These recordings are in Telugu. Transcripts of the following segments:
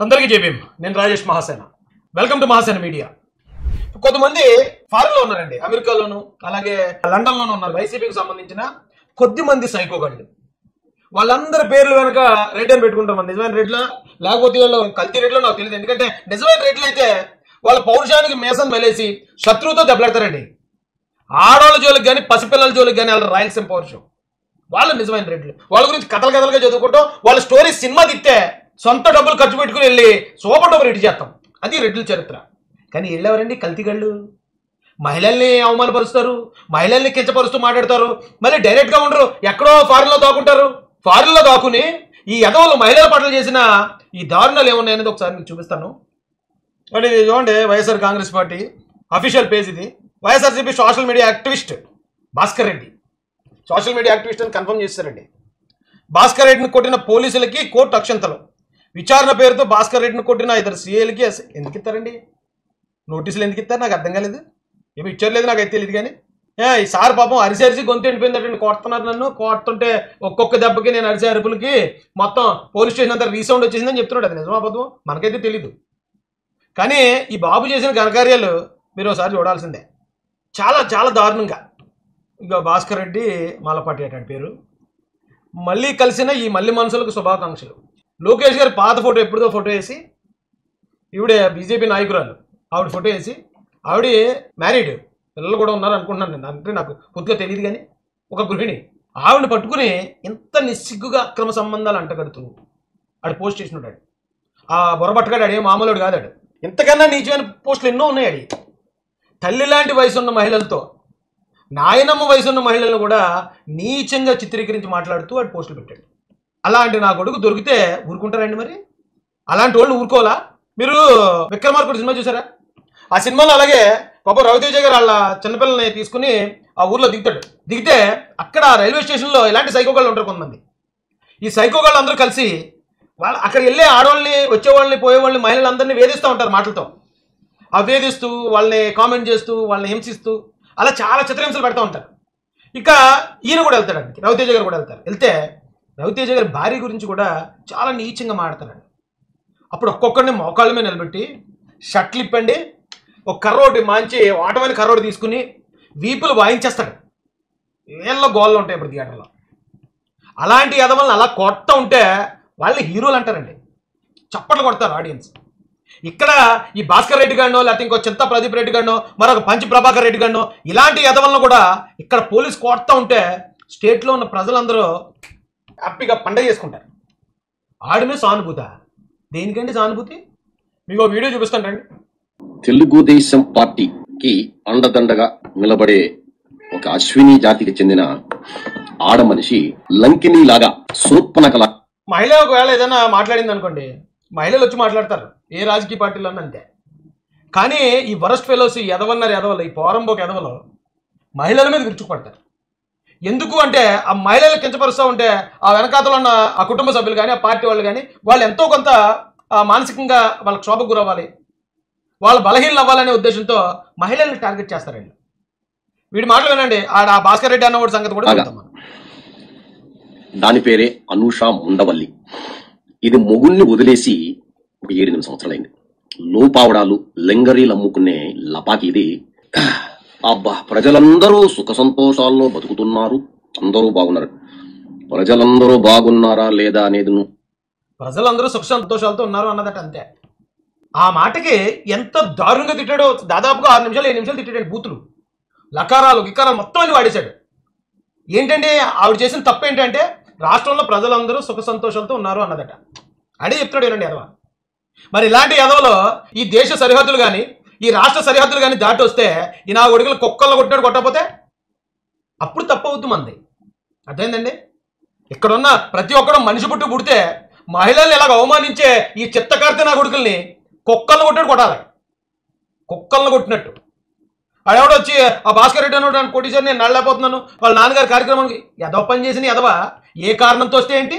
అందరికీ జేబీఎం. నేను Rajesh Mahasena. Welcome to Mahasena media. కొంతమంది ఫారెన్లో ఉన్నారండి, అమెరికాలోను అలాగే లండన్లోనూ ఉన్నారు. వైసీపీకి సంబంధించిన కొద్ది మంది సైకోగాళ్ళు. వాళ్ళందరి పేర్లు వెనక రెడ్ అని పెట్టుకుంటాం. నిజమైన రెడ్లా లేకపోతే వీళ్ళు కల్తీ రెడ్లో నాకు తెలియదు. ఎందుకంటే నిజమైన రెడ్లు అయితే వాళ్ళ పౌరుషానికి మేసం మెలేసి శత్రువుతో దెబ్బలాడతారండి. ఆడవాళ్ళ జోలికి కానీ పసిపిల్లల జోలికి కానీ వాళ్ళ రాయలసీమ పౌరుషం. వాళ్ళు నిజమైన రెడ్లు. వాళ్ళ గురించి కథలుగా చదువుకుంటాం. వాళ్ళ స్టోరీ సినిమా తిట్టే సొంత డబ్బులు ఖర్చు పెట్టుకుని వెళ్ళి సూపర్ డబ్బులు రెడీ చేస్తాం. అది రెడ్ల చరిత్ర. కానీ వెళ్ళేవారండి కల్తీగాళ్ళు. మహిళల్ని అవమానపరుస్తారు, మహిళల్ని కించపరుస్తూ మాట్లాడతారు. మళ్ళీ డైరెక్ట్గా ఉండరు, ఎక్కడో ఫారిన్లో దాక్కుంటారు. ఫారిన్లో దాక్కుని ఈ ఎదవలు మహిళల పట్ల చేసిన ఈ దారుణాలు ఏమున్నాయనేది ఒకసారి మీకు చూపిస్తాను. అంటే ఇది చూడండి, వైఎస్ఆర్ కాంగ్రెస్ పార్టీ అఫీషియల్ పేజ్ ఇది. YSRCP social media activist Bhaskar Reddy, social media activist అని కన్ఫర్మ్ చేస్తారండి. భాస్కర్ రెడ్డిని కొట్టిన పోలీసులకి కోర్టు అక్షంతలు. విచారణ పేరుతో భాస్కర్ రెడ్డిని కొట్టిన ఇద్దరు సీఏలకి ఎందుకు ఇస్తారండి నోటీసులు? ఎందుకు ఇస్తారు నాకు అర్థం కాలేదు. ఏమి ఇచ్చర్లేదు నాకైతే తెలియదు. కానీ ఈ సార్ పాపం అరిసి గొంతు ఎండిపోయిందంటే కొడుతున్నారు నన్ను. కొడుతుంటే ఒక్కొక్క దెబ్బకి నేను అరిసే అరుపులకి మొత్తం పోలీస్ స్టేషన్ అంతా రీసౌండ్ వచ్చేసిందని చెప్తున్నాడు. అది నిజమా అబద్ధం మనకైతే తెలీదు. కానీ ఈ బాబు చేసిన ఘనకార్యాలు మీరు ఒకసారి చూడాల్సిందే. చాలా చాలా దారుణంగా. ఇంకా భాస్కర్ రెడ్డి మాలపాటి అటువంటి పేరు. మళ్ళీ కలిసిన ఈ మళ్ళీ మనుషులకు శుభాకాంక్షలు. లోకేష్ గారి పాత ఫోటో ఎప్పుడుదో ఫోటో వేసి, ఈవిడే బీజేపీ నాయకురాలు, ఆవిడ ఫోటో వేసి, ఆవిడ మ్యారీడ్, పిల్లలు కూడా ఉన్నారు అనుకుంటున్నాను నేను. అంటే నాకు పూర్తిగా తెలియదు. కానీ ఒక గృహిణి ఆవిడని పట్టుకుని ఇంత నిస్సిగ్గుగా అక్రమ సంబంధాలు అంటగడుతూ ఆడు పోస్ట్ చేసినాడు. ఆ బొరబట్టగాడు అడే మామూలుడు కాదాడు. ఇంతకన్నా నీచమైన పోస్టులు ఎన్నో ఉన్నాయి. అడి తల్లి లాంటి వయసు ఉన్న మహిళలతో, నాయనమ్మ వయసు ఉన్న మహిళలను కూడా నీచంగా చిత్రీకరించి మాట్లాడుతూ వాడు పోస్టులు పెట్టాడు. అలాంటి నా కొడుకు దొరికితే ఊరుకుంటారండి? మరి అలాంటి వాళ్ళు ఊరుకోవాలా? మీరు విక్రమార్కుడు సినిమా చూసారా? ఆ సినిమాలో అలాగే పాప రవితేజ గారు వాళ్ళ చిన్నపిల్లల్ని తీసుకుని ఆ ఊర్లో దిగుతాడు. దిగితే అక్కడ రైల్వే స్టేషన్లో ఇలాంటి సైకోగాళ్ళు ఉంటారు కొంతమంది. ఈ సైకోగాళ్ళు అందరూ కలిసి వాళ్ళు అక్కడ వెళ్ళే ఆడవాళ్ళని, వచ్చేవాళ్ళని, పోయేవాళ్ళని, మహిళలందరినీ వేధిస్తూ ఉంటారు మాటలతో. ఆ వేధిస్తూ వాళ్ళని కామెంట్ చేస్తూ వాళ్ళని హింసిస్తూ అలా చాలా చిత్రహింసలు పెడతా ఉంటారు. ఇక ఈయన కూడా వెళ్తాడండి, రవితేజ గారు కూడా వెళ్తారు. వెళ్తే రవితేజ గారి భార్య గురించి కూడా చాలా నీచంగా మాట్లాడతారండి. అప్పుడు ఒక్కొక్కరిని మోకాళ్ళ మీద నిలబెట్టి షర్ట్లు ఇప్పండి, ఒక కర్రోటి మంచి ఆటమైన కర్రోటి తీసుకుని వీపులు వాయించేస్తాడు. ఏళ్ళ గోళ్ళు ఉంటాయి ఇప్పుడు థియేటర్లో. అలాంటి యదవల్ని అలా కొడతా ఉంటే వాళ్ళని హీరోలు అంటారండి. చప్పట్లు కొడతారు ఆడియన్స్. ఇక్కడ ఈ భాస్కర్ రెడ్డి గారినో, లేకపోతే ఇంకో చింత ప్రదీప్ రెడ్డి గారినో, మరొక పంచి ప్రభాకర్ రెడ్డి గారినో, ఇలాంటి యదవలను కూడా ఇక్కడ పోలీసు కొడతా ఉంటే స్టేట్లో ఉన్న ప్రజలందరూ హ్యాపీగా పండగ చేసుకుంటారు. ఆడి మీద సానుభూత. దేనికండి సానుభూతి? మీకు ఒక వీడియో చూపిస్తానండి. తెలుగుదేశం పార్టీకి అండదండగా నిలబడే ఒక అశ్విని జాతికి చెందిన ఆడ మనిషి లంకిని లాగా శూర్పణఖలా. మహిళ ఒకవేళ ఏదైనా మాట్లాడింది అనుకోండి, మహిళలు వచ్చి మాట్లాడతారు ఏ రాజకీయ పార్టీలో అంతే. కానీ ఈ వరస్ట్ ఫెలోస్, ఈ ఎదవన్నారు ఎదవలు, ఈ పోరంబోకు ఎదవలు మహిళల మీద విరుచుకుపడతారు. ఎందుకు అంటే ఆ మహిళలు కించపరుస్తూ ఉంటే ఆ వెనకాతలో ఉన్న ఆ కుటుంబ సభ్యులు కానీ, ఆ పార్టీ వాళ్ళు కానీ, వాళ్ళు ఎంతో కొంత మానసికంగా వాళ్ళకి క్షోభకు గురవ్వాలి, వాళ్ళు బలహీనలు అవ్వాలనే ఉద్దేశంతో మహిళల్ని టార్గెట్ చేస్తారండి. వీడి మాటలు వినండి. ఆ భాస్కర్ రెడ్డి అన్న సంగతి కూడా చెప్తాం. దాని పేరే అనూష ముండవల్లి. ఇది మొగుల్ని వదిలేసి ఒక 7-8 సంవత్సరాలైంది. లోపావడాలు, లెంగరీలు అమ్ముకునే లపాకి ఇది. అబ్బా, ప్రజలందరూ సుఖ సంతోషాల్లో బతుకుతున్నారు, అందరూ బాగున్నారు. ప్రజలందరూ బాగున్నారా లేదా అనేది ప్రజలందరూ సుఖ సంతోషాలతో ఉన్నారు అన్నదట అంతే. ఆ మాటకి ఎంత దారుణంగా తిట్టాడో. దాదాపుగా 6 నిమిషాలు 7 నిమిషాలు తిట్టాడు. బూతులు, లకారాలు, గికారాలు మొత్తం అన్ని వాడేశాడు. ఏంటంటే ఆవిడ చేసిన తప్పు ఏంటంటే రాష్ట్రంలో ప్రజలందరూ సుఖ సంతోషాలతో ఉన్నారు అన్నదట. అడే చెప్తాడు ఏనండి ఎదవ. మరి ఇలాంటి ఎదవలో ఈ దేశ సరిహద్దులు కానీ, ఈ రాష్ట్ర సరిహద్దులు కానీ దాటి వస్తే ఈ నా కొడుకులు కుక్కల్లో కొట్టినాడు కొట్టకపోతే అప్పుడు తప్పు అవుతుంది మంది. అర్థమైందండి? ఇక్కడున్న ప్రతి ఒక్కడు మనిషి పుడితే మహిళల్ని ఇలాగ అవమానించే ఈ చిత్తకార్తె నా కొడుకుల్ని కుక్కలను కొట్టాడు కొట్టాలి. కుక్కలను కొట్టినట్టు. ఆడెవడో వచ్చి ఆ భాస్కర్ రెడ్డి అన్నాడు కొట్టేసారు, నేను నడలేకపోతున్నాను, వాళ్ళ నాన్నగారి కార్యక్రమానికి ఎదవ పని చేసిన ఎదవ ఏ కారణంతో వస్తే ఏంటి?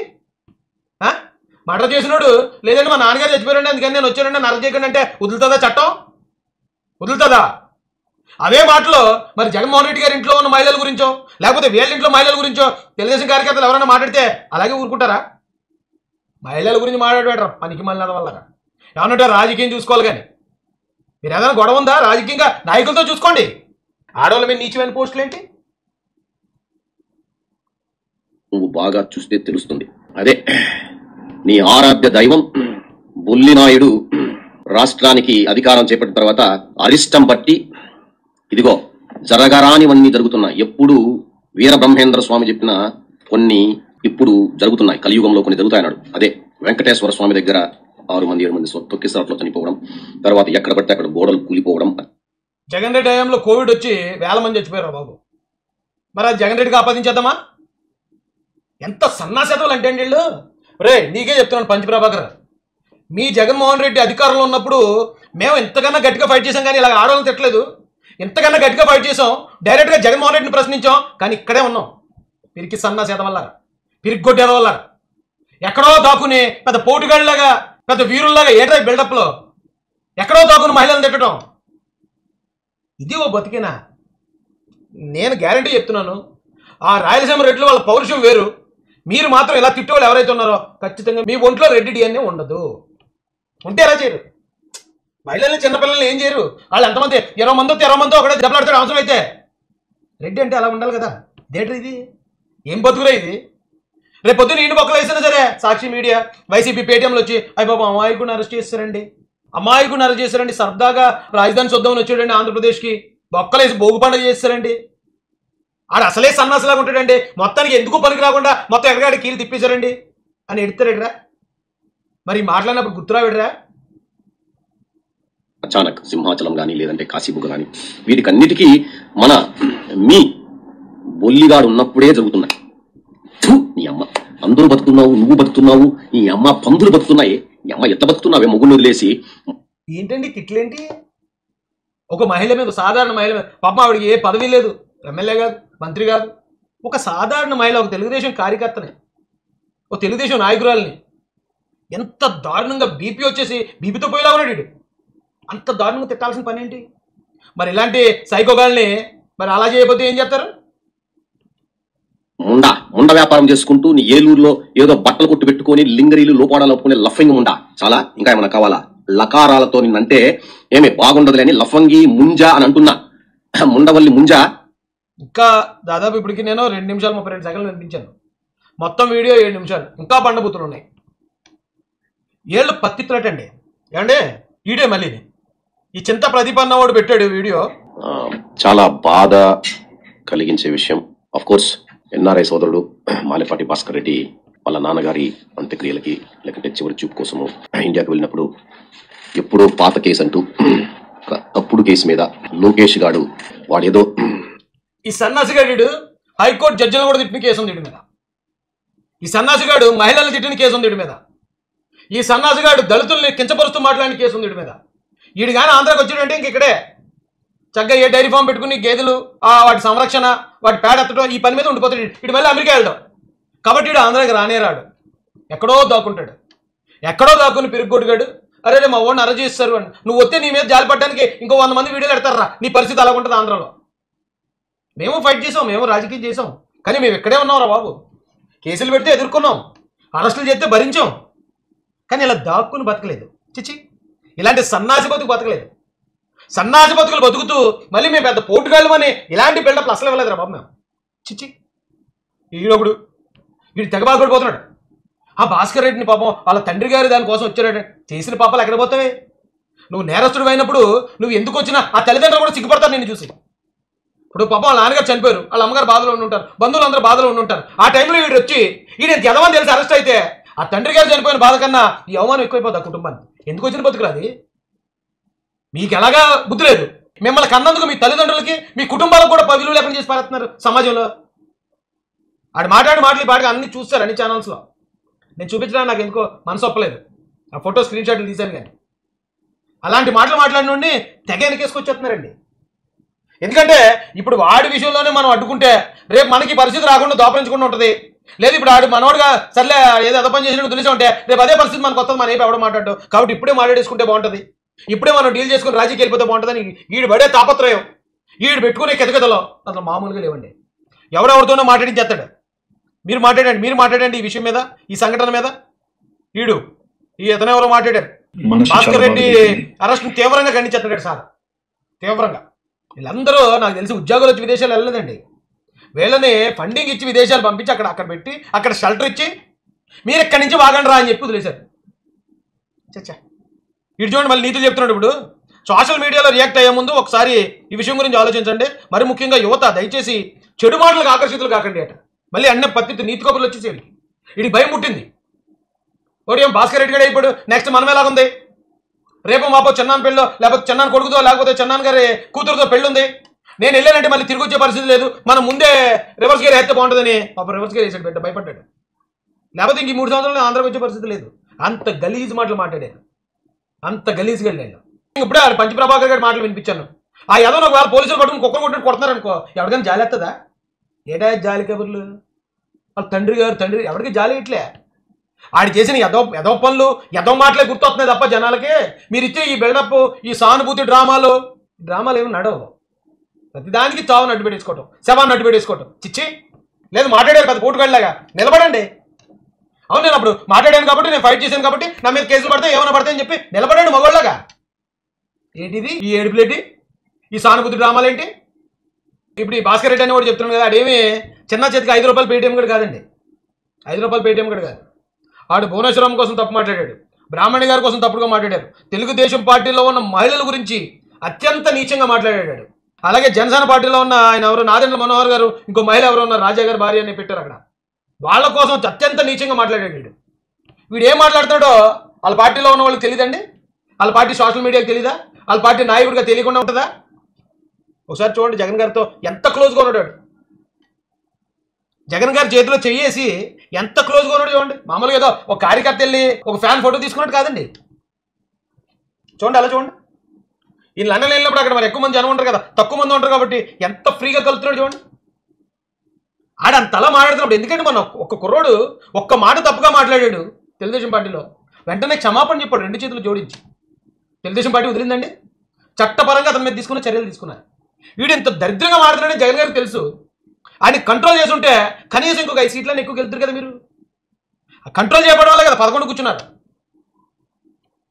మర్డర్ చేసినాడు లేదంటే మా నాన్నగారు చచ్చిపోయారండి అందుకని నేను వచ్చానండి నరక చేయకండి అంటే వదులుతుందా చట్టం? వదులుతుందా? అవే మాటలు మరి జగన్మోహన్ రెడ్డి గారి ఇంట్లో ఉన్న మహిళల గురించో, లేకపోతే వీళ్ళ ఇంట్లో మహిళల గురించో తెలుగుదేశం కార్యకర్తలు ఎవరైనా మాట్లాడితే అలాగే ఊరుకుంటారా? మహిళల గురించి మాట్లాడబెట్టరా పనికి మళ్ళీ వల్ల. ఏమన్నట్టు రాజకీయం చూసుకోవాలి కానీ మీరు ఏదైనా గొడవ ఉందా రాజకీయంగా నాయకులతో చూసుకోండి. ఆడవాళ్ళ మీద నీచమైన పోస్టులు ఏంటి? నువ్వు బాగా చూస్తే తెలుస్తుంది. అదే నీ ఆరాధ్య దైవం బొల్లినాయుడు రాష్ట్రానికి అధికారం చేపట్టిన తర్వాత అరిష్టం బట్టి ఇదిగో జరగరానివన్నీ జరుగుతున్నాయి. ఎప్పుడు వీరబ్రహ్మేంద్ర స్వామి చెప్పిన కొన్ని ఇప్పుడు జరుగుతున్నాయి. కలియుగంలో కొన్ని జరుగుతాయన్నాడు. అదే వెంకటేశ్వర స్వామి దగ్గర 6 మంది 7 మంది తొక్కిసలాట్లో చనిపోవడం, తర్వాత ఎక్కడ పడితే అక్కడ గోడలు కూలిపోవడం. జగన్ రెడ్డి టైంలో కోవిడ్ వచ్చి వేల మంది చచ్చిపోయారు బాబు. మరి అది జగన్ రెడ్డికి ఆపాదించేద్దామా? ఎంత సన్నాసేతలు అంటే అండి వీళ్ళు. రే నీకే చెప్తున్నాను పంచప్రభాకర్, మీ జగన్మోహన్ రెడ్డి అధికారంలో ఉన్నప్పుడు మేము ఎంతకన్నా గట్టిగా ఫైట్ చేసాం, కానీ ఇలా ఆడవాళ్ళని తిట్టలేదు. ఎంతకన్నా గట్టిగా ఫైట్ చేసాం, డైరెక్ట్గా జగన్మోహన్ రెడ్డిని ప్రశ్నించాం, కానీ ఇక్కడే ఉన్నాం. పిరికి సన్నాసేత వల్ల, పిరికి గొడ్డేద వల్ల ఎక్కడో దాకుని పెద్ద పోటుగాళ్ళలాగా పెద్ద వీరుల్లాగా ఏటై బిల్డప్లో ఎక్కడో దాకుని మహిళలను తిట్టడం, ఇది ఓ బతికేనా? నేను గ్యారంటీ చెప్తున్నాను, ఆ రాయలసీమ రెడ్లు వాళ్ళ పౌరుషం వేరు. మీరు మాత్రం ఇలా తిట్టేవాళ్ళు ఎవరైతే ఉన్నారో ఖచ్చితంగా మీ ఒంట్లో రెడ్డి డిఎన్ఏ ఉండదు. ఉంటే ఎలా చేయరు? మహిళల్ని చిన్నపిల్లల్ని ఏం చేయరు? వాళ్ళు ఎంతమంది 20 మందో 30 మందో ఒకటే దెబ్బలాడతాడు అవసరం అయితే. రెడ్డి అంటే అలా ఉండాలి కదా. దేంటర్ ఇది? ఏం బతుకురా ఇది? రేపు పొద్దున్న ఇంటి పక్కన వేసినా సరే సాక్షి మీడియా వైసీపీ పేటీఎంలో వచ్చి అయ్యి బాబు అమాయకుడిని అరెస్ట్ చేస్తారండి, అమాయకుడిని అరెస్ట్ చేస్తారండి, సరదాగా రాజధాని చూద్దామని వచ్చాడండి ఆంధ్రప్రదేశ్కి, బొక్కలేసి భోగు పండుగ చేస్తారండి, ఆడు అసలే సన్నాసలాగా ఉంటాడండి, మొత్తానికి ఎందుకు పనికి రాకుండా మొత్తం ఎక్కడికి కీలు తిప్పేశారండి అని ఎడతారేడ్రా. మరి మాట్లాడినప్పుడు గుర్తురావిడరా? అచానక్ సింహాచలం కానీ లేదంటే కాశీబుగ్గ కానీ వీటికన్నిటికీ మన మీ బొల్లిగాడు ఉన్నప్పుడే జరుగుతున్నాయి. నీ అమ్మ అందరూ బతుకున్నావు, నువ్వు బతుకున్నావు, నీ అమ్మ పందులు బతుకున్నాయి. నీ అమ్మ ఎట్లా బతుకున్నావే మొగ్గులు వదిలేసి? ఏంటండి తిట్లేంటి? ఒక మహిళ మీద, సాధారణ మహిళ మీద, పాపం ఆవిడకి ఏ పదవి లేదు, ఎమ్మెల్యే కాదు, మంత్రి కాదు, ఒక సాధారణ మహిళ, ఒక తెలుగుదేశం కార్యకర్తని, ఒక తెలుగుదేశం నాయకురాలని ఎంత దారుణంగా బీపీ వచ్చేసి బీపీతో పోయేలా ఉన్నాడు వీడు. అంత దారుణంగా తిట్టాల్సిన పని ఏంటి? మరి ఇలాంటి సైకోగాల్ని మరి అలా చేయకపోతే ఏం చేస్తారు? ముండ వ్యాపారం చేసుకుంటూ నీ ఏలూరులో ఏదో బట్టలు కొట్టు పెట్టుకుని లింగరీలు లోపాడాలు ఒప్పుకునే లఫంగి ముండా చాలా. ఇంకా ఏమన్నా కావాలా? లకారాలతో నిన్నంటే ఏమి బాగుండదులే అని లఫంగి ముంజా అని అంటున్నా. ముండవల్లి ముంజా. ఇంకా దాదాపు ఇప్పటికి నేను 2 నిమిషాలు 32 సెకండ్లు వినిపించాను. మొత్తం వీడియో 7 నిమిషాలు. ఇంకా పండబూతులు ఉన్నాయి. ఏళ్ళు పత్తిత్తులటండి. ఏమంటే వీడియో మళ్ళీ ఈ చింత ప్రదీప్ అన్నవాడు పెట్టాడు వీడియో. చాలా బాధ కలిగించే విషయం. ఆఫ్ కోర్స్ ఎన్ఆర్ఐ సోదరుడు మాలేపాటి భాస్కర్ రెడ్డి వాళ్ళ నాన్నగారి అంత్యక్రియలకి లేకుంటే చివరి చూపు కోసము ఇండియాకి వెళ్ళినప్పుడు ఎప్పుడో పాత కేసు అంటూ తప్పుడు కేసు మీద లోకేష్ గాడు వాడేదో ఈ సన్నాసిగాడు హైకోర్టు జడ్జిలను కూడా తిట్టిన కేసు ఉంది వీడి మీద. ఈ సన్నాసిగాడు మహిళలను తిట్టిన కేసు ఉంది వీడి మీద. ఈ సన్నాసిగాడు దళితుల్ని కించపరుస్తూ మాట్లాడిన కేసు ఉంది వీడి మీద. వీడు కానీ ఆంధ్రాకి వచ్చాడంటే ఇంక ఇక్కడే చక్కగా ఏ డైరీ ఫామ్ పెట్టుకుని గేదెలు వాటి సంరక్షణ వాటి పేడ ఎత్తడం ఈ పని మీద ఉండిపోతాడు. ఇటు మళ్ళీ అమెరికా వెళ్ళడం కాబట్టి వీడు ఆంధ్రాకి రానే రాడు. ఎక్కడో దాక్కుంటాడు. ఎక్కడో దాక్కుని పిరుగొడ్డుగాడు. అరే మా ఓడిని అరెస్ట్ చేస్తారు అని నువ్వు వస్తే నీ మీద జాలిపడడానికి ఇంకో 100 మంది వీడియోలు పెడతారా? నీ పరిస్థితి అలా ఉంటుంది ఆంధ్రాలో. మేము ఫైట్ చేసాం, మేము రాజకీయం చేసాం, కానీ మేము ఇక్కడే ఉన్నాం రా బాబు. కేసులు పెడితే ఎదుర్కొన్నాం, అరెస్టులు చేస్తే భరించాం, కానీ ఇలా దాక్కుని బతకలేదు. చిచ్చి, ఇలాంటి సన్నాసి బతుకు బతకలేదు. సన్నాసి బతుకులు బతుకుతూ మళ్ళీ మేము పెద్ద పోటుగాళ్ళం అని ఇలాంటి బిల్డప్లు అసలు ఇవ్వలేదురా బాబు మేము. చిచ్చి, ఈడొకడు వీడు తెగబాగొడిపోతున్నాడు. ఆ భాస్కర్ రెడ్డిని పాపం వాళ్ళ తండ్రి గారు దానికోసం వచ్చాడు. చేసిన పాపాలు ఎక్కడ పోతావే? నువ్వు నేరస్తుడు అయినప్పుడు నువ్వు ఎందుకు వచ్చినా ఆ తల్లిదండ్రులు కూడా సిగ్గుపడతారు నిన్ను చూసి. ఇప్పుడు పాపం వాళ్ళ నాన్నగారు చనిపోయారు, వాళ్ళ అమ్మగారు బాధలో ఉండి ఉంటారు, బంధువులు అందరూ బాధలో ఉండి ఉంటారు. ఆ టైంలో వీడు వచ్చి ఈయన ఎంతమంది తెలిసి అరెస్ట్ అయితే ఆ తండ్రి గారు చనిపోయిన బాధ కన్నా ఈ అవమానం ఎక్కువైపోతుంది ఆ కుటుంబాన్ని. ఎందుకు వచ్చిన బతుకురా అది? మీకు ఎలాగా బుద్ధి లేదు. మిమ్మల్ని కన్నందుకు మీ తల్లిదండ్రులకి మీ కుటుంబాలకు కూడా విలువ లేకుండా చేసి పారేస్తున్నారు సమాజంలో. ఆడు మాటలు పాటగా అన్ని చూస్తారు అన్ని ఛానల్స్లో. నేను చూపించడానికి నాకు ఎందుకో మనసు ఒప్పలేదు. ఆ ఫోటో స్క్రీన్ షాట్లు తీశాను కానీ అలాంటి మాటలు మాట్లాడినండి తెగ వెనకేసుకొచ్చేస్తున్నారండి. ఎందుకంటే ఇప్పుడు వాడి విషయంలోనే మనం అడ్డుకుంటే రేపు మనకి పరిస్థితి రాకుండా దోపరించకుండా ఉంటుంది. లేదు ఇప్పుడు ఆడు మనోడుగా సర్లే ఏదో అద పని చేసినట్టు తెలిసి ఉంటే రేపు అదే పరిస్థితి మనకు వస్తుంది, మన ఏపీ ఎవడో మాట్లాడు. కాబట్టి ఇప్పుడే మాట్లాడేసుకుంటే బాగుంటుంది, ఇప్పుడే మనం డీల్ చేసుకుని రాజీకి వెళ్ళిపోతే బాగుంటుందని వీడు పడే తాపత్రయం, వీడు పెట్టుకునే కితకితలో అసలు మామూలుగా లేవండి. ఎవరెవరితోనో మాట్లాడించేస్తాడు. మీరు మాట్లాడండి ఈ విషయం మీద, ఈ సంఘటన మీద. వీడు ఈ ఇతను ఎవరో మాట్లాడారు. భాస్కర్ రెడ్డి అరెస్ట్ తీవ్రంగా ఖండించేస్తాడు సార్, తీవ్రంగా. వీళ్ళందరూ నాకు తెలిసి ఉద్యోగులు వచ్చి విదేశాలు వెళ్ళలేదండి. వీళ్ళని ఫండింగ్ ఇచ్చి విదేశాలు పంపించి అక్కడ పెట్టి అక్కడ షెల్టర్ ఇచ్చి మీరు ఇక్కడి నుంచి వాగండి రా అని చెప్పి వదిలేశారు. చచ్చా, ఇటు చూడండి మళ్ళీ నీతులు చెప్తున్నాడు. ఇప్పుడు సోషల్ మీడియాలో రియాక్ట్ అయ్యే ముందు ఒకసారి ఈ విషయం గురించి ఆలోచించండి. మరి ముఖ్యంగా యువత దయచేసి చెడు మాటలకు ఆకర్షితులు కాకండి అట. మళ్ళీ అన్న పత్తి నీతి కబుర్లు వచ్చేసి వీడికి భయం పుట్టింది. ఒకటి ఏం భాస్కర్ రెడ్డి గడే ఇప్పుడు నెక్స్ట్ మనం ఎలాగుంది, రేపు మాపో చెన్నాన్ పెళ్ళో లేకపోతే చెన్నాన్ కొడుకుతో లేకపోతే చెన్నాన్ గారి కూతురుతో పెళ్ళుంది, నేను వెళ్ళానంటే మళ్ళీ తిరిగి వచ్చే పరిస్థితి లేదు, మనం ముందే రివర్స్ గేర్ అయితే బాగుంటుందని పాప రివర్స్ గేర్ వేసాడు బిడ్డ, భయపడ్డాడు. లేకపోతే ఇంక 3 సంవత్సరాలు ఆంధ్రాకి వచ్చే పరిస్థితి లేదు. అంత గలీజ్ మాటలు మాట్లాడాను, అంత గలీజ్గా వెళ్ళాను. ఇప్పుడే పంచప్రభాకర్ గారి మాటలు వినిపించాను. ఆ యదవ ఒకవేళ పోలీసులు పట్టుకుని కుక్కను కొట్టుకుని కొడుతున్నారనుకో ఎవరికైనా జాలి ఎత్తదా? ఏటా జాలి కబుర్లు? వాళ్ళ తండ్రి ఎవరికి జాలి ఇట్లే. ఆడి చేసిన ఎదవ పనులు ఎదవ మాటలే గుర్తొస్తున్నాయి తప్ప జనాలకి. మీరు ఇచ్చే ఈ బిల్డప్, ఈ సానుభూతి డ్రామాలు ఏమి నడవు. ప్రతిదానికి చావుని అడ్డు పెట్టేసుకోవటం, శవాన్ని అడ్డు పెట్టేసుకోవటం చిచ్చి. లేదు మాట్లాడారు పెద్ద పోటుగాళ్ళలాగా నిలబడండి. అవును, నేను అప్పుడు మాట్లాడాను కాబట్టి, నేను ఫైట్ చేశాను కాబట్టి నా మీద కేసులు పడితే ఏమైనా పడతాయని చెప్పి నిలబడండి మగోళ్ళగా. ఏంటిది ఈ ఏడుపులేంటి, ఈ సానుభూతి డ్రామాలు ఏంటి? ఇప్పుడు ఈ భాస్కర్ రెడ్డి అని కూడా చెప్తున్నాను కదా, అదేమి చిన్న చేతికి 5 రూపాయలు పేటీఎం కూడా కాదండి, 5 రూపాయలు పేటీఎం కూడా కాదు. ఆడు భువనేశ్వరం కోసం తప్పు మాట్లాడాడు, బ్రాహ్మణి గారి కోసం తప్పుగా మాట్లాడారు, తెలుగుదేశం పార్టీలో ఉన్న మహిళల గురించి అత్యంత నీచంగా మాట్లాడాడు. అలాగే జనసేన పార్టీలో ఉన్న ఆయన ఎవరు నాదెండ్ల మనోహర్ గారు, ఇంకో మహిళ ఎవరు ఉన్న రాజా గారి భార్య అని పెట్టారు అక్కడ, వాళ్ళ కోసం అత్యంత నీచంగా మాట్లాడాడు. వీడు ఏం మాట్లాడుతాడో వాళ్ళ పార్టీలో ఉన్న వాళ్ళకి తెలియదండి, వాళ్ళ పార్టీ సోషల్ మీడియాకి తెలీదా, వాళ్ళ పార్టీ నాయకుడిగా తెలియకుండా ఉంటుందా? ఒకసారి చూడండి జగన్ గారితో ఎంత క్లోజ్గా ఉన్నాడు, జగన్ గారి చేతిలో చెయ్యేసి ఎంత క్లోజ్గా ఉన్నాడు చూడండి. మామూలుగా ఏదో ఒక కార్యకర్త వెళ్ళి ఒక ఫ్యాన్ ఫోటో తీసుకున్నట్టు కాదండి. చూడండి అలా చూడండి. ఈ లండన్ వెళ్ళినప్పుడు అక్కడ మరి ఎక్కువ మంది జనం ఉంటారు కదా, తక్కువ మంది ఉంటారు కాబట్టి ఎంత ఫ్రీగా కలుపుతున్నాడు చూడండి. ఆడంతలా మాట్లాడుతున్నప్పుడు ఎందుకంటే మన ఒక్క కుర్రోడు ఒక్క మాట తప్పుగా మాట్లాడాడు తెలుగుదేశం పార్టీలో, వెంటనే క్షమాపణ చెప్పాడు 2 చేతులు జోడించి. తెలుగుదేశం పార్టీ వదిలిందండి, చట్టపరంగా అతని మీద తీసుకున్న చర్యలు తీసుకున్నారు. వీడు ఇంత దరిద్రంగా మాట్లాడుతున్నాడని జగన్ గారికి తెలుసు. ఆయన కంట్రోల్ చేసి ఉంటే కనీసం ఇంకొక 5 సీట్లని ఎక్కువ గెలుతారు కదా. మీరు కంట్రోల్ చేయబడడం వల్ల కదా 11 కూర్చున్నారు.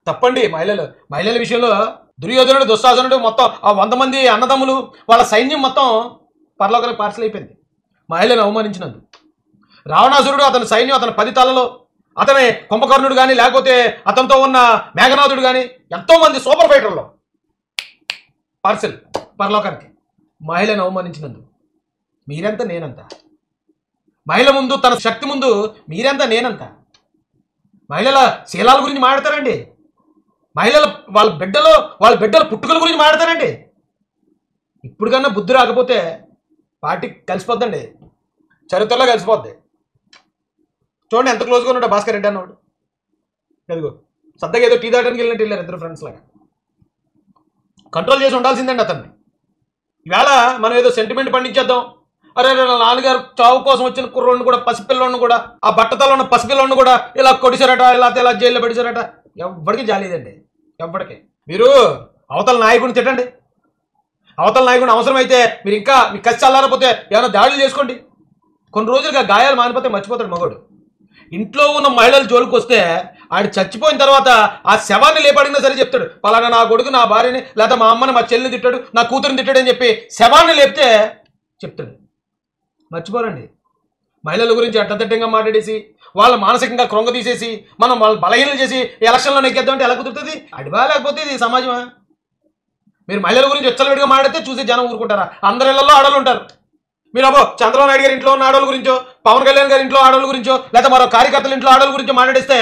తప్పండి మహిళల విషయంలో దుర్యోధనుడు దుశ్శాసనుడు మొత్తం ఆ 100 మంది అన్నదమ్ములు వాళ్ళ సైన్యం మొత్తం పరలోకానికి పార్సల్ అయిపోయింది మహిళను అవమానించినందుకు. రావణాసురుడు అతని సైన్యం, అతని 10 తలలో అతని కుంభకర్ణుడు కానీ లేకపోతే అతనితో ఉన్న మేఘనాథుడు కానీ ఎంతోమంది సూపర్ ఫైటర్లో పార్సల్ పరలోకానికి మహిళను అవమానించినందుకు. మీరెంత నేనంత, మహిళ ముందు తన శక్తి ముందు మీరెంత నేనంత. మహిళల శీలాల గురించి మాట్లాడతారండి, వాళ్ళ బిడ్డల పుట్టుకల గురించి మాట్లాడతారండి. ఇప్పుడు కన్నా బుద్ధి రాకపోతే పార్టీ కలిసిపోద్దండి, చరిత్రలో కలిసిపోద్ది. చూడండి ఎంత క్లోజ్గా ఉన్నాడు భాస్కర్ రెడ్డి అన్నవాడు. అదిగో సద్దగా ఏదో టీ తాగడానికి వెళ్ళినట్టు వెళ్ళారు 2 ఫ్రెండ్స్ లాగా. కంట్రోల్ చేసి ఉండాల్సిందండి అతన్ని. ఈవేళ మనం ఏదో సెంటిమెంట్ పండించేద్దాం, అరే నాన్నగారు చావు కోసం వచ్చిన కుర్రోడిని కూడా, పసిపిల్లోడిని కూడా, ఆ బట్టతలో ఉన్న పసిపిల్లోడిని కూడా ఇలా కొడిసారట, ఇలా జైల్లో పెడిసారట. ఎవరికి జాలేదండి, ఎవరికి. మీరు అవతల నాయకుడిని తిట్టండి, అవతల నాయకుడిని అవసరమైతే మీరు ఇంకా మీ కసి చల్లారపోతే ఏమైనా దాడులు చేసుకోండి. కొన్ని రోజులుగా గాయాలు మానిపోతే మర్చిపోతాడు మగోడు. ఇంట్లో ఉన్న మహిళల జోలికి వస్తే ఆడు చచ్చిపోయిన తర్వాత ఆ శవాన్ని లేపడినా సరే చెప్తాడు, పలానా నా కొడుకు నా భార్యని లేదా మా అమ్మని మా చెల్లిని తిట్టాడు, నా కూతురిని తిట్టాడు అని చెప్పి శవాన్ని లేపితే చెప్తాడు. మర్చిపోరండి. మహిళల గురించి అడ్డదిడ్డంగా మాట్లాడేసి వాళ్ళ మానసికంగా కృంగ తీసేసి మనం వాళ్ళు బలహీనలు చేసి ఎలక్షన్లో నెగ్గేద్దామంటే ఎలా కుదురుతుంది? అడివా లేకపోతే ఇది సమాజమా? మీరు మహిళల గురించి విచ్చలవిడిగా మాట్లాడితే చూసి జనం ఊరుకుంటారా? అందరి ఇళ్లలో ఆడవాళ్ళు ఉంటారు. మీరు అబ్బో చంద్రబాబు నాయుడు గారి ఇంట్లో ఉన్న ఆడవాళ్ళ గురించో, పవన్ కళ్యాణ్ గారి ఇంట్లో ఆడవాళ్ళ గురించో, లేదా మరో కార్యకర్తల ఇంట్లో ఆడవాళ్ళ గురించో మాట్లాడిస్తే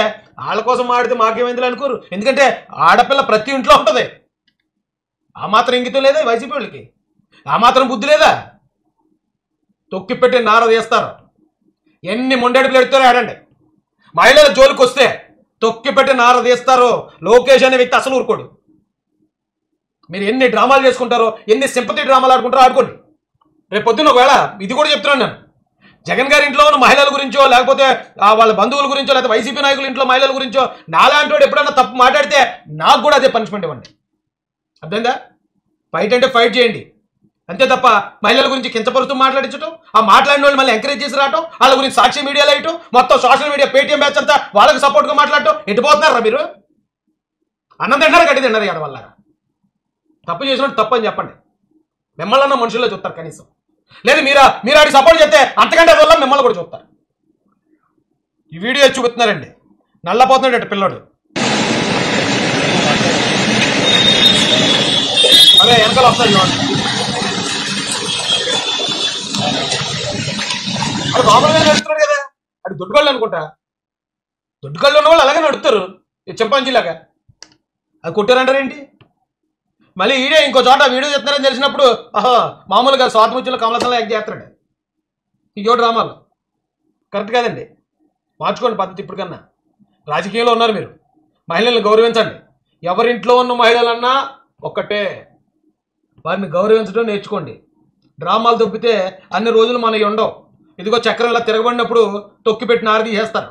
వాళ్ళ కోసం మాట్లాడితే మాకేమైంది అనుకోరు. ఎందుకంటే ఆడపిల్ల ప్రతి ఇంట్లో ఉంటుంది. ఆ మాత్రం ఇంగితం లేదా వైసీపీ వాళ్ళకి? ఆ మాత్రం బుద్ధి లేదా? తొక్కి పెట్టి నార తీస్తారు. ఎన్ని మొండెడుపులు ఎడుతారో ఆడండి. మహిళల జోలికి వస్తే తొక్కి పెట్టి నార తీస్తారు. లోకేష్ అనే వ్యక్తి అసలు ఊరుకోడు. మీరు ఎన్ని డ్రామాలు చేసుకుంటారో, ఎన్ని సింపతి డ్రామాలు ఆడుకుంటారో ఆడుకోండి. రేపు పొద్దున్న ఒకవేళ ఇది కూడా చెప్తున్నాను నేను, జగన్ గారి ఇంట్లో ఉన్న మహిళల గురించో లేకపోతే వాళ్ళ బంధువుల గురించో లేకపోతే వైసీపీ నాయకుల ఇంట్లో మహిళల గురించో నాలాంటి వాడు ఎప్పుడన్నా తప్పు మాట్లాడితే నాకు కూడా అదే పనిష్మెంట్ ఇవ్వండి. అర్థమైందా? ఫైట్ అంటే ఫైట్ చేయండి అంతే తప్ప మహిళల గురించి కించపరుస్తూ మాట్లాడించడం, ఆ మాట్లాడిన వాళ్ళు మళ్ళీ ఎంకరేజ్ చేసి రావటం, వాళ్ళ గురించి సాక్షి మీడియాలో వేయటం, మొత్తం సోషల్ మీడియా పేటీఎం బ్యాచ్ అంతా వాళ్ళకి సపోర్ట్గా మాట్లాడటం, ఎటుపోతున్నారా మీరు? అన్నం తింటారు, గడ్డి తిన్నారు ఎడవల్లారా. తప్పు చేసినట్టు తప్పు అని చెప్పండి. మిమ్మల్ని అన్న మనుషుల్లో చూస్తారు కనీసం. లేదు మీరు ఆడికి సపోర్ట్ చేస్తే అంతకంటే వల్ల మిమ్మల్ని కూడా చూస్తారు. ఈ వీడియో చూపుతున్నారండి, నల్లపోతున్నాడు పిల్లడు. అదే వెనకాల వస్తాయి అది మామూలుగా నడుస్తున్నాడు కదా, అది దొడ్డుకళ్ళు అనుకుంటా. దొడ్డుకళ్ళు ఉన్న వాళ్ళు అలాగే నడుస్తారు చింపాంజీలాగా. అది కొట్టారంటారేంటి? మళ్ళీ ఈడే ఇంకో చోట వీడియో చెప్తున్నారని తెలిసినప్పుడు మామూలుగా స్వాతంత్రంలో కమలసంలో యాక్ట్ చేస్తాడు. ఇంకో డ్రామాలు కరెక్ట్ కాదండి, మార్చుకోండి పద్ధతి. ఇప్పటికన్నా రాజకీయంలో ఉన్నారు మీరు, మహిళలను గౌరవించండి. ఎవరింట్లో ఉన్న మహిళలన్నా ఒక్కటే, వారిని గౌరవించడం నేర్చుకోండి. డ్రామాలు దొబ్బితే అన్ని రోజులు మనవి ఉండవు. ఇదిగో చక్రం ఇలా తిరగబడినప్పుడు తొక్కి పెట్టి నార తీసేస్తారు.